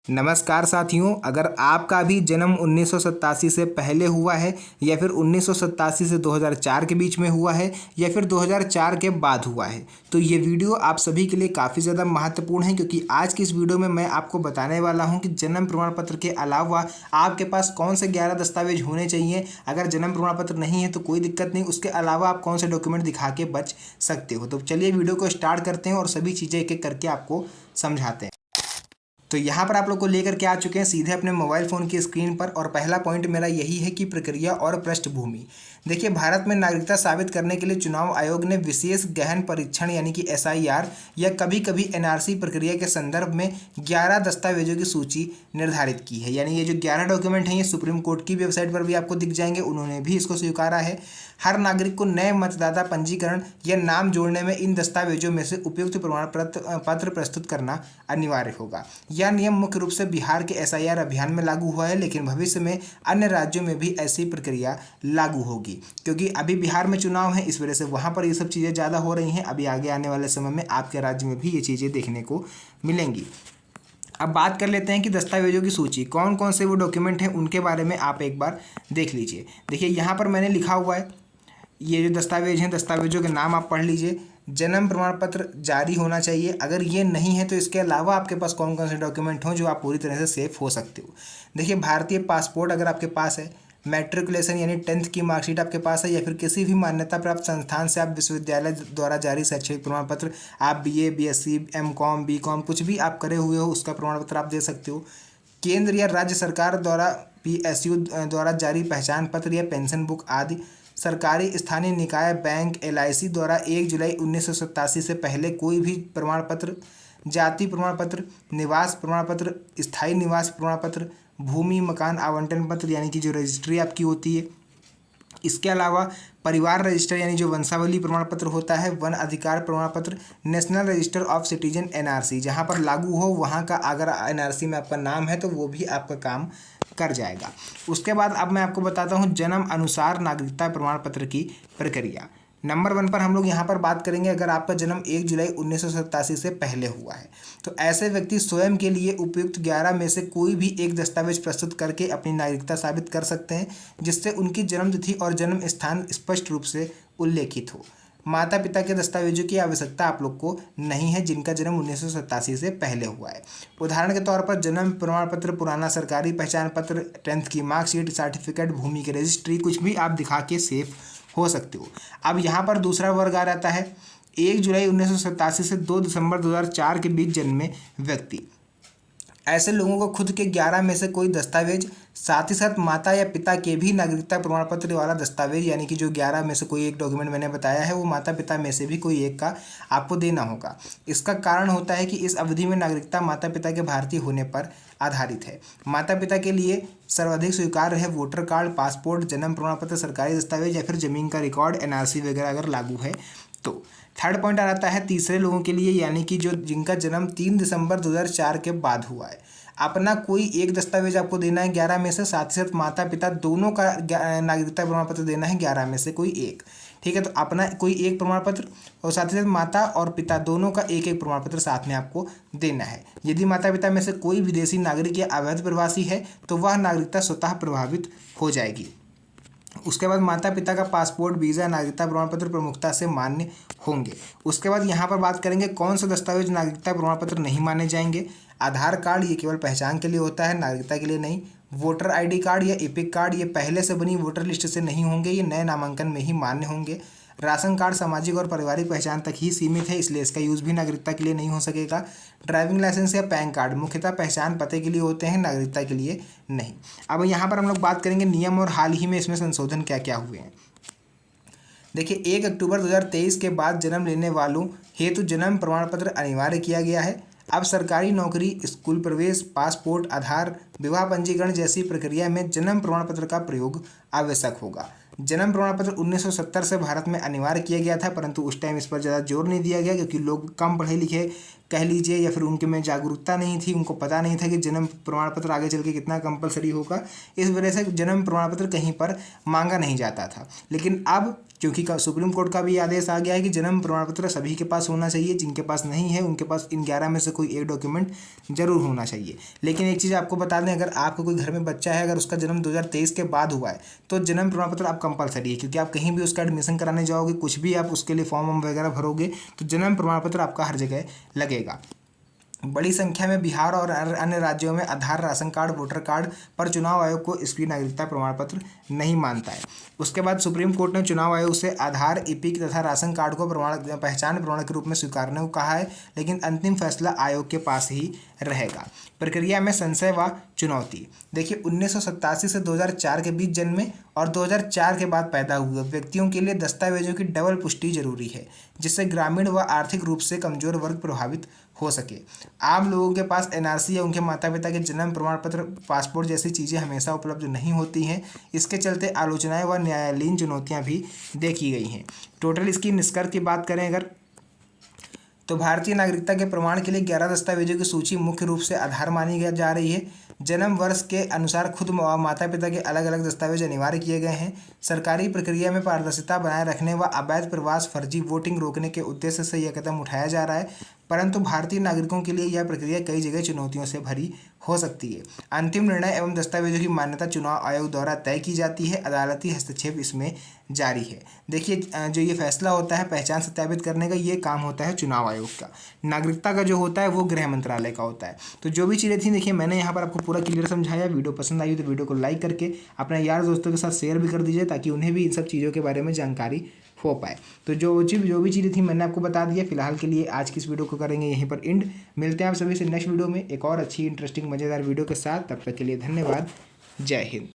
नमस्कार साथियों, अगर आपका भी जन्म 1987 से पहले हुआ है या फिर 1987 से 2004 के बीच में हुआ है या फिर 2004 के बाद हुआ है तो ये वीडियो आप सभी के लिए काफ़ी ज़्यादा महत्वपूर्ण है, क्योंकि आज की इस वीडियो में मैं आपको बताने वाला हूं कि जन्म प्रमाण पत्र के अलावा आपके पास कौन से 11 दस्तावेज होने चाहिए। अगर जन्म प्रमाण पत्र नहीं है तो कोई दिक्कत नहीं, उसके अलावा आप कौन से डॉक्यूमेंट दिखा के बच सकते हो। तो चलिए वीडियो को स्टार्ट करते हैं और सभी चीज़ें एक एक करके आपको समझाते हैं। तो यहाँ पर आप लोग को लेकर के आ चुके हैं सीधे अपने मोबाइल फ़ोन की स्क्रीन पर, और पहला पॉइंट मेरा यही है कि प्रक्रिया और पृष्ठभूमि। देखिए, भारत में नागरिकता साबित करने के लिए चुनाव आयोग ने विशेष गहन परीक्षण यानी कि SIR या कभी कभी NRC प्रक्रिया के संदर्भ में 11 दस्तावेजों की सूची निर्धारित की है। यानी ये जो 11 डॉक्यूमेंट हैं ये सुप्रीम कोर्ट की वेबसाइट पर भी आपको दिख जाएंगे, उन्होंने भी इसको स्वीकारा है। हर नागरिक को नए मतदाता पंजीकरण या नाम जोड़ने में इन दस्तावेजों में से उपयुक्त प्रमाण पत्र प्रस्तुत करना अनिवार्य होगा। यह नियम मुख्य रूप से बिहार के SIR अभियान में लागू हुआ है, लेकिन भविष्य में अन्य राज्यों में भी ऐसी प्रक्रिया लागू होगी, क्योंकि अभी बिहार में चुनाव है, इस वजह से वहाँ पर ये सब चीज़ें ज़्यादा हो रही हैं। अभी आगे आने वाले समय में आपके राज्य में भी ये चीज़ें देखने को मिलेंगी। अब बात कर लेते हैं कि दस्तावेजों की सूची कौन कौन से वो डॉक्यूमेंट हैं, उनके बारे में आप एक बार देख लीजिए। देखिए, यहाँ पर मैंने लिखा हुआ है, ये जो दस्तावेज हैं, दस्तावेजों के नाम आप पढ़ लीजिए। जन्म प्रमाण पत्र जारी होना चाहिए। अगर ये नहीं है तो इसके अलावा आपके पास कौन कौन से डॉक्यूमेंट हों जो आप पूरी तरह से सेफ हो सकते हो। देखिए, भारतीय पासपोर्ट अगर आपके पास है, मैट्रिकुलेशन यानी 10th की मार्कशीट आपके पास है, या फिर किसी भी मान्यता प्राप्त संस्थान से आप विश्वविद्यालय द्वारा जारी शैक्षणिक प्रमाण पत्र, आप BA BSc MCom BCom कुछ भी आप करे हुए हो उसका प्रमाण पत्र आप दे सकते हो। केंद्र या राज्य सरकार द्वारा PSU द्वारा जारी पहचान पत्र या पेंशन बुक आदि। सरकारी स्थानीय निकाय बैंक LIC द्वारा 1 जुलाई 1987 से पहले कोई भी प्रमाण पत्र, जाति प्रमाण पत्र, निवास प्रमाण पत्र, स्थायी निवास प्रमाण पत्र, भूमि मकान आवंटन पत्र यानी कि जो रजिस्ट्री आपकी होती है। इसके अलावा परिवार रजिस्टर यानी जो वंशावली प्रमाण पत्र होता है, वन अधिकार प्रमाण पत्र, national register of citizen NRC जहाँ पर लागू हो वहाँ का अगर NRC में आपका नाम है तो वो भी आपका काम कर जाएगा। उसके बाद अब मैं आपको बताता हूँ जन्म अनुसार नागरिकता प्रमाण पत्र की प्रक्रिया। नंबर 1 पर हम लोग यहाँ पर बात करेंगे, अगर आपका जन्म 1 जुलाई 1987 से पहले हुआ है तो ऐसे व्यक्ति स्वयं के लिए उपयुक्त 11 में से कोई भी एक दस्तावेज प्रस्तुत करके अपनी नागरिकता साबित कर सकते हैं, जिससे उनकी जन्म तिथि और जन्म स्थान स्पष्ट रूप से उल्लेखित हो। माता पिता के दस्तावेजों की आवश्यकता आप लोग को नहीं है जिनका जन्म 1987 से पहले हुआ है। उदाहरण के तौर पर जन्म प्रमाण पत्र, पुराना सरकारी पहचान पत्र, 10th की मार्कशीट, सर्टिफिकेट, भूमि की रजिस्ट्री कुछ भी आप दिखा के सेफ हो सकते हो। अब यहाँ पर दूसरा वर्ग आ जाता है 1 जुलाई 1987 से 2 दिसंबर 2004 के बीच जन्मे व्यक्ति। ऐसे लोगों को खुद के 11 में से कोई दस्तावेज, साथ ही साथ माता या पिता के भी नागरिकता प्रमाण पत्र वाला दस्तावेज, यानी कि जो 11 में से कोई एक डॉक्यूमेंट मैंने बताया है वो माता पिता में से भी कोई एक का आपको देना होगा। इसका कारण होता है कि इस अवधि में नागरिकता माता पिता के भारतीय होने पर आधारित है। माता पिता के लिए सर्वाधिक स्वीकार्य है वोटर कार्ड, पासपोर्ट, जन्म प्रमाण पत्र, सरकारी दस्तावेज या फिर जमीन का रिकॉर्ड, NRC वगैरह अगर लागू है तो। थर्ड पॉइंट आ जाता है तीसरे लोगों के लिए, यानी कि जो जिनका जन्म 3 दिसंबर 2004 के बाद हुआ है। अपना कोई एक दस्तावेज आपको देना है 11 में से, साथ ही साथ माता पिता दोनों का नागरिकता प्रमाण पत्र देना है 11 में से कोई एक। ठीक है, तो अपना कोई एक प्रमाण पत्र और साथ ही साथ माता और पिता दोनों का एक एक प्रमाण पत्र साथ में आपको देना है। यदि माता पिता में से कोई विदेशी नागरिक या अवैध प्रवासी है तो वह नागरिकता स्वतः प्रभावित हो जाएगी। उसके बाद माता पिता का पासपोर्ट, वीज़ा, नागरिकता प्रमाण पत्र प्रमुखता से मान्य होंगे। उसके बाद यहाँ पर बात करेंगे कौन सा दस्तावेज नागरिकता प्रमाण पत्र नहीं माने जाएंगे। आधार कार्ड, ये केवल पहचान के लिए होता है, नागरिकता के लिए नहीं। वोटर ID कार्ड या एपिक कार्ड, ये पहले से बनी वोटर लिस्ट से नहीं होंगे, ये नए नामांकन में ही मान्य होंगे। राशन कार्ड सामाजिक और पारिवारिक पहचान तक ही सीमित है, इसलिए इसका यूज़ भी नागरिकता के लिए नहीं हो सकेगा। ड्राइविंग लाइसेंस या पैन कार्ड मुख्यतः पहचान पते के लिए होते हैं, नागरिकता के लिए नहीं। अब यहाँ पर हम लोग बात करेंगे नियम और हाल ही में इसमें संशोधन क्या क्या हुए हैं। देखिए, 1 अक्टूबर 2023 के बाद जन्म लेने वालों हेतु जन्म प्रमाण पत्र अनिवार्य किया गया है। अब सरकारी नौकरी, स्कूल प्रवेश, पासपोर्ट, आधार, विवाह पंजीकरण जैसी प्रक्रिया में जन्म प्रमाण पत्र का प्रयोग आवश्यक होगा। जन्म प्रमाण पत्र 1970 से भारत में अनिवार्य किया गया था, परंतु उस टाइम इस पर ज़्यादा जोर नहीं दिया गया क्योंकि लोग कम पढ़े लिखे कह लीजिए, या फिर उनके में जागरूकता नहीं थी, उनको पता नहीं था कि जन्म प्रमाण पत्र आगे चल के कितना कंपलसरी होगा। इस वजह से जन्म प्रमाण पत्र कहीं पर मांगा नहीं जाता था। लेकिन अब क्योंकि सुप्रीम कोर्ट का भी आदेश आ गया है कि जन्म प्रमाण पत्र सभी के पास होना चाहिए, जिनके पास नहीं है उनके पास इन 11 में से कोई एक डॉक्यूमेंट जरूर होना चाहिए। लेकिन एक चीज़ आपको बता दें, अगर आपका कोई घर में बच्चा है, अगर उसका जन्म 2023 के बाद हुआ है तो जन्म प्रमाण पत्र आप कंपलसरी है, क्योंकि आप कहीं भी उसका एडमिशन कराने जाओगे, कुछ भी आप उसके लिए फॉर्म वगैरह भरोगे तो जन्म प्रमाण पत्र आपका हर जगह लगेगा। बड़ी संख्या में बिहार और अन्य राज्यों में आधार, राशन कार्ड, वोटर कार्ड पर चुनाव आयोग को इसकी नागरिकता प्रमाण पत्र नहीं मानता है। उसके बाद सुप्रीम कोर्ट ने चुनाव आयोग से आधार, ईपिक तथा राशन कार्ड को पहचान प्रमाण के रूप में स्वीकारने को कहा है, लेकिन अंतिम फैसला आयोग के पास ही रहेगा। प्रक्रिया में संशय व चुनौती। देखिए, 1987 से 2004 के बीच जन्मे और 2004 के बाद पैदा हुए व्यक्तियों के लिए दस्तावेजों की डबल पुष्टि जरूरी है, जिससे ग्रामीण व आर्थिक रूप से कमजोर वर्ग प्रभावित हो सके। आम लोगों के पास एनआरसी या उनके माता पिता के जन्म प्रमाण पत्र, पासपोर्ट जैसी चीज़ें हमेशा उपलब्ध नहीं होती हैं। इसके चलते आलोचनाएं व न्यायालयीन चुनौतियां भी देखी गई हैं। टोटल इसकी निष्कर्ष की बात करें अगर, तो भारतीय नागरिकता के प्रमाण के लिए 11 दस्तावेजों की सूची मुख्य रूप से आधार मानी जा रही है। जन्म वर्ष के अनुसार खुद माता पिता के अलग अलग दस्तावेज अनिवार्य किए गए हैं। सरकारी प्रक्रिया में पारदर्शिता बनाए रखने व अवैध प्रवास, फर्जी वोटिंग रोकने के उद्देश्य से यह कदम उठाया जा रहा है, परंतु भारतीय नागरिकों के लिए यह प्रक्रिया कई जगह चुनौतियों से भरी हो सकती है। अंतिम निर्णय एवं दस्तावेजों की मान्यता चुनाव आयोग द्वारा तय की जाती है। अदालती हस्तक्षेप इसमें जारी है। देखिए, जो ये फैसला होता है पहचान सत्यापित करने का, ये काम होता है चुनाव आयोग का। नागरिकता का जो होता है वो गृह मंत्रालय का होता है। तो जो भी चीज़ें थी, देखिए मैंने यहाँ पर आपको पूरा क्लियर समझाया। वीडियो पसंद आई तो वीडियो को लाइक करके अपने यार दोस्तों के साथ शेयर भी कर दीजिए, ताकि उन्हें भी इन सब चीज़ों के बारे में जानकारी हो पाए। तो जो भी चीज़ें थी मैंने आपको बता दिया। फिलहाल के लिए आज की इस वीडियो को करेंगे यहीं पर एंड। मिलते हैं आप सभी से नेक्स्ट वीडियो में एक और अच्छी इंटरेस्टिंग मज़ेदार वीडियो के साथ। तब तक के लिए धन्यवाद। जय हिंद।